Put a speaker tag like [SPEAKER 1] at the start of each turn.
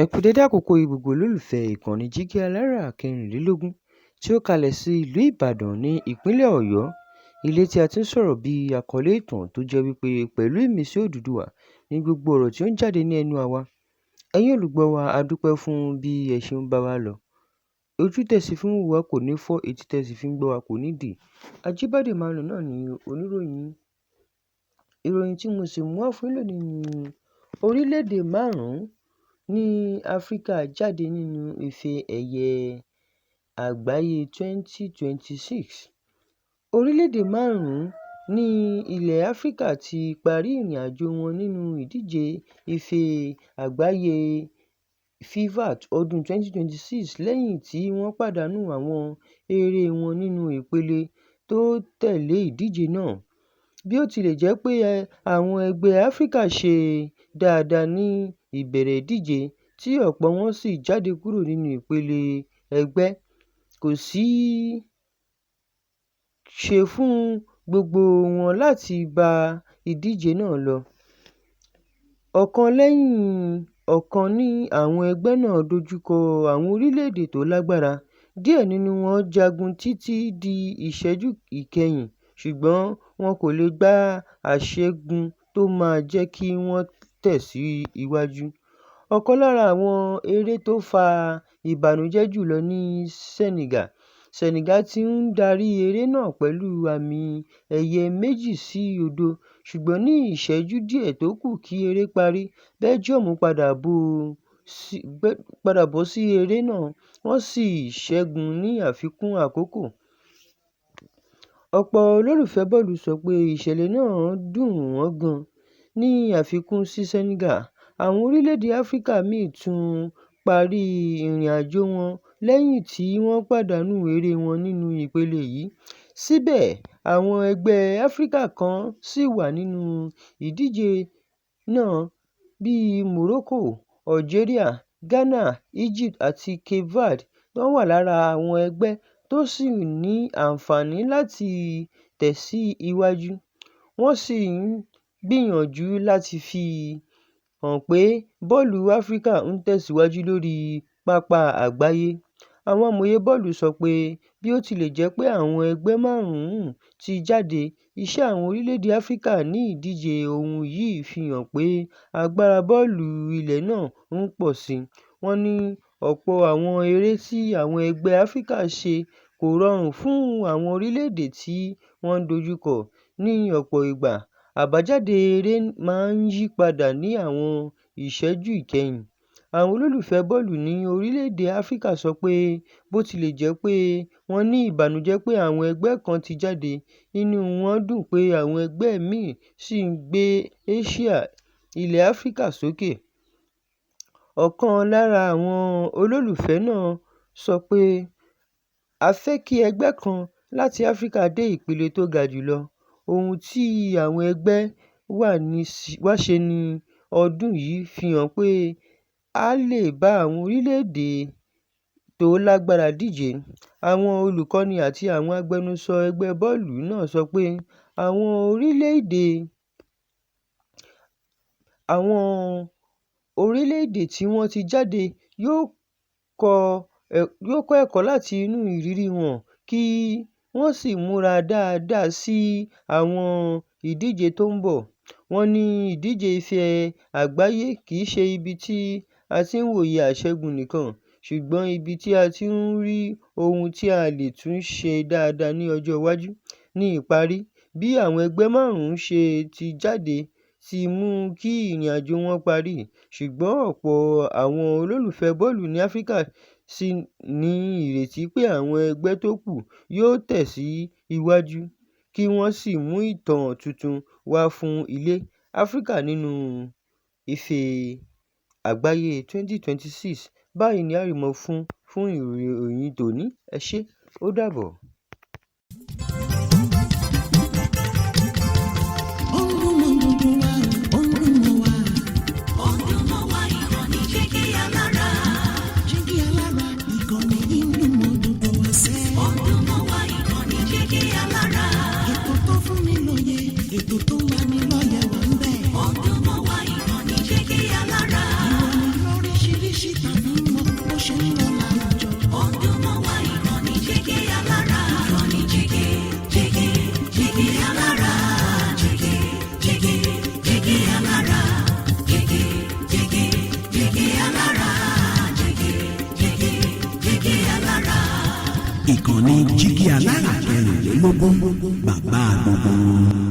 [SPEAKER 1] Ẹ kú dédé àkókò yìí gbogbo olólùfẹ́ ìkànnì Jígí Alára kẹrìnlélógún tí ó kalẹ̀ sí ìlú Ìbàdàn ní ìpínlẹ̀ Ọ̀yọ́. Ilé tí a ti ń sọ̀rọ̀ bí àkọlé ìtàn tó jẹ́ wípé pẹ̀lú ìmísí Odùduwà ní gbogbo ọ̀rọ̀ tí ó ń jáde ní ẹnu àwa. Ẹ̀yin olùgbọ́ wa, a dúpẹ́ fún bí ẹ ṣe ń bá wa lọ. Ojú tẹ̀sí fún wa kò ní fọ́, etí tẹ̀sí fi ń gbọ́ wa kò ní dì. Ajíbádé Emmanuel náà ni oníròyìn. Ìròyìn tí mo sì mú wá fún yín lónìí ni orílẹ̀-èdè 5 ní Áfíríkà jáde nínú ife ẹ̀yẹ àgbáyé 2026. Orílẹ̀-èdè 5 ní ilẹ̀ Áfíríkà ti parí ìrìn-àjò wọn nínú ìdíje ife àgbáyé FIVAT ọdún 2026 lẹ́yìn tí wọ́n pàdánù àwọn eré wọn nínú ìpele tó tẹ̀lé ìdíje náà. Bí ó tilẹ̀ jẹ́ pé àwọn ẹgbẹ́ Áfíríkà ṣe dáadáa ní ìbẹ̀rẹ̀ ìdíje tí ọ̀pọ̀ wọn sì jáde kúrò nínú ìpele ẹgbẹ́, kò sí ṣe fún gbogbo wọn láti bá ìdíje náà lọ. Ọ̀kan lẹ́yìn ọ̀kan ní àwọn ẹgbẹ́ náà dojúkọ àwọn orílẹ̀-èdè tó lágbára. Díẹ̀ nínú wọn jagun títí di ìṣẹ́jú ìkẹyìn, ṣùgbọ́n wọn kò lè gba àṣẹ́gun tó máa jẹ́ kí wọ́n tẹ̀síwájú. Ọ̀kan lára àwọn eré tó fa ìbànújẹ́ jùlọ ní Senegal. Senegal tí ń darí eré náà pẹ̀lú àmì ẹ̀yẹ 2-0, ṣùgbọ́n ní ìṣẹ́jú díẹ̀ tó kù kí eré parí, Belgium padà bọ́ sí eré náà, wọ́n sì ṣẹ́gun ní àfikún àkókò. Ọ̀pọ̀ olólùfẹ́ bọ́ọ̀lù sọ pé ìṣẹ̀lẹ̀ náà dùn wọ́n gan. Ní àfikún sí Senegal, àwọn orílẹ̀-èdè Áfíríkà míì tún parí ìrìn-àjò wọn lẹ́yìn tí wọ́n pàdánù eré wọn nínú ìpele yìí. Síbẹ̀, àwọn ẹgbẹ́ Áfíríkà kan ṣì wà nínú ìdíje náà bíi Morocco, Algeria, Ghana, Egypt àti Cape Verde. Wọ́n wà lára àwọn ẹgbẹ́ tó ṣì ní àǹfààní láti tẹ̀síwájú. Wọ́n sì ń gbìyànjú láti fi hàn pé bọ́ọ̀lù Áfíríkà ń tẹ̀síwájú lórí pápá àgbáyé. Àwọn amòye bọ́ọ̀lù sọ pé bí ó tilẹ̀ jẹ́ pé àwọn ẹgbẹ́ 5 ti jáde, iṣẹ́ àwọn orílẹ̀-èdè Áfíríkà ní ìdíje ọ̀hún yìí fi hàn pé agbára bọ́ọ̀lù ilẹ̀ náà ń pọ̀ sí. Wọ́n ní ọ̀pọ̀ àwọn eré tí àwọn ẹgbẹ́ Áfíríkà ṣe kò rọrùn fún àwọn orílẹ̀-èdè tí wọ́n dojúkọ. Ní ọ̀pọ̀ ìgbà, àbájáde eré máa ń yí padà ní àwọn ìṣẹ́jú ìkẹyìn. Àwọn olólùfẹ́ bọ́ọ̀lù ní orílẹ̀-èdè Áfíríkà sọ pé bó tilẹ̀ jẹ́ pé wọ́n ní ìbànújẹ́ pé àwọn ẹgbẹ́ kan ti jáde, inú wọn dùn pé àwọn ẹgbẹ́ míì ṣì ń gbé Asia, ilẹ̀ Áfíríkà sókè. Ọ̀kan lára àwọn olólùfẹ́ náà sọ pé a fẹ́ kí ẹgbẹ́ kan láti Áfíríkà dé ìpele tó ga jùlọ. Ohun tí àwọn ẹgbẹ́ wa ṣe ní ọdún yìí fi hàn pé a lè bá àwọn orílẹ̀-èdè tó lágbára díje. Àwọn olùkọ́ni àti àwọn agbẹnusọ ẹgbẹ́ bọ́ọ̀lù náà sọ pé àwọn orílẹ̀-èdè tí wọ́n ti jáde yóò kọ́ ẹ̀kọ́ láti inú ìrírí wọn kí wọ́n sì múra dáadáa sí àwọn ìdíje tó ń bọ̀. Wọ́n ní ìdíje ife àgbáyé kì í ṣe ibi tí a ti ń wòye àṣẹ́gun nìkan, ṣùgbọ́n ibi tí a ti ń rí ohun tí a lè tún ṣe dáadáa ní ọjọ́ iwájú. Ní ìparí, bí àwọn ẹgbẹ́ 5 ṣe ti jáde ti mú kí ìrìn-àjò wọn parí, ṣùgbọ́n ọ̀pọ̀ àwọn olólùfẹ́ bọ́ọ̀lù ní Áfíríkà ṣì ní ìrètí pé àwọn ẹgbẹ́ tó kù yóò tẹ̀síwájú kí wọ́n sì mú ìtàn tuntun wá fún ilẹ̀ Áfíríkà nínú ife àgbáyé 2026. Báyìí ni a rí mọ́ fún ìròyìn tòní. Ẹ ṣé, ó dàbọ̀.
[SPEAKER 2] Ètò tó wà ní lọ́yẹ̀ wà ń bẹ̀. Ọdún mọ́ wa ìkànnì Jígí Alára. Ìròyìn lóríṣiríṣi
[SPEAKER 3] ìkànnì Jígí Alárààrẹ 24, bàbá gbogbo.